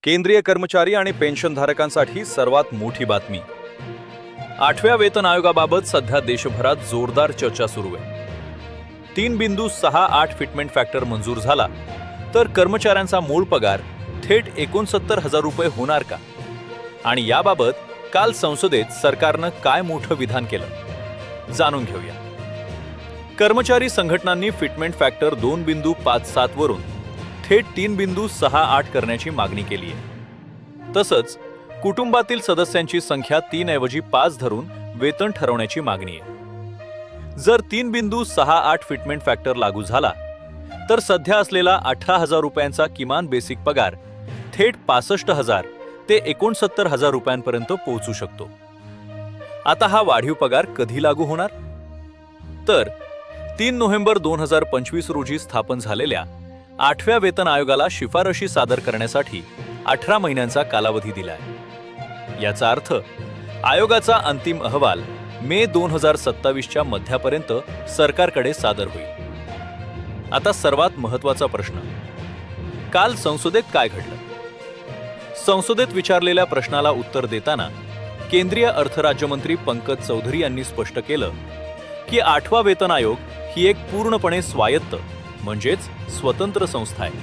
केंद्रीय कर्मचारी आणि पेन्शनधारकांसाठी सर्वात मोठी बातमी. 8व्या वेतन आयोगाबाबत सध्या देशभरात जोरदार चर्चा सुरू आहे. 3.68 फिटमेंट फॅक्टर मंजूर झाला तर कर्मचाऱ्यांचा मूळ पगार थेट 69,000 रुपये होणार का? आणि याबाबत काल संसदेत सरकारनं काय मोठं विधान केलं, जाणून घेऊया. कर्मचारी संघटनांनी फिटमेंट फॅक्टर 2.57 वरून थेट 3.68 करण्याची मागणी केली आहे. तसंच कुटुंबातील सदस्यांची संख्या 3 ऐवजी 5 धरून वेतन ठरवण्याची मागणी आहे. जर 3.68 फिटमेंट फॅक्टर लागू झाला तर सध्या असलेला 18,000 रुपयांचा किमान बेसिक पगार थेट 65,000 ते 69,000 रुपयांपर्यंत पोहोचू शकतो. आता हा वाढीव पगार कधी लागू होणार? तर 3 नोव्हेंबर 2025 रोजी स्थापन झालेल्या 8व्या वेतन आयोगाला शिफारशी सादर करण्यासाठी 18 महिन्यांचा कालावधी दिलाय. याचा अर्थ आयोगाचा अंतिम अहवाल मे 2027च्या मध्यापर्यंत सरकारकडे सादर होईल. आता सर्वात महत्त्वाचा प्रश्न, काल संसदेत काय घडलं? संसदेत विचारलेल्या प्रश्नाला उत्तर देताना केंद्रीय अर्थ राज्यमंत्री पंकज चौधरी यांनी स्पष्ट केलं की 8वा वेतन आयोग ही एक पूर्णपणे स्वायत्त म्हणजेच स्वतंत्र संस्था आहे.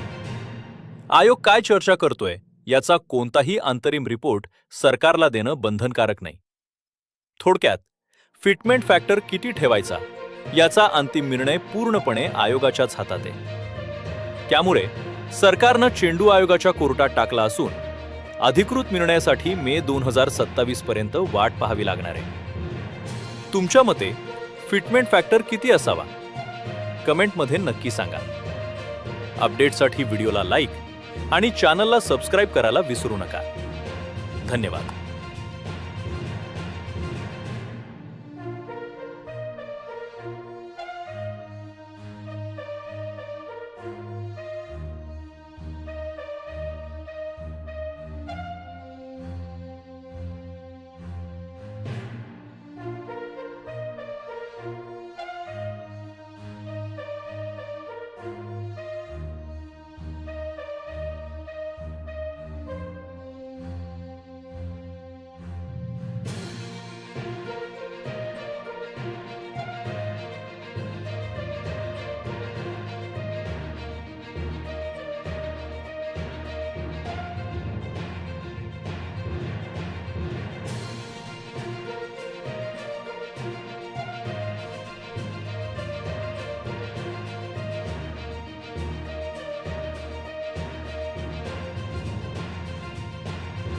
आयोग काय चर्चा करतोय याचा कोणताही अंतरिम रिपोर्ट सरकारला देणं बंधनकारक नाही. थोडक्यात, फिटमेंट फॅक्टर किती ठेवायचा याचा अंतिम निर्णय पूर्णपणे आयोगाच्याच हातात आहे. त्यामुळे सरकारनं चेंडू आयोगाच्या कोर्टात टाकला असून अधिकृत निर्णयासाठी मे 2027 पर्यंत वाट पाहावी लागणार आहे. तुमच्या मते फिटमेंट फॅक्टर किती असावा? कमेंटमध्ये नक्की सांगा. अपडेटसाठी व्हिडिओला लाईक आणि चॅनलला सबस्क्राईब करायला विसरू नका. धन्यवाद.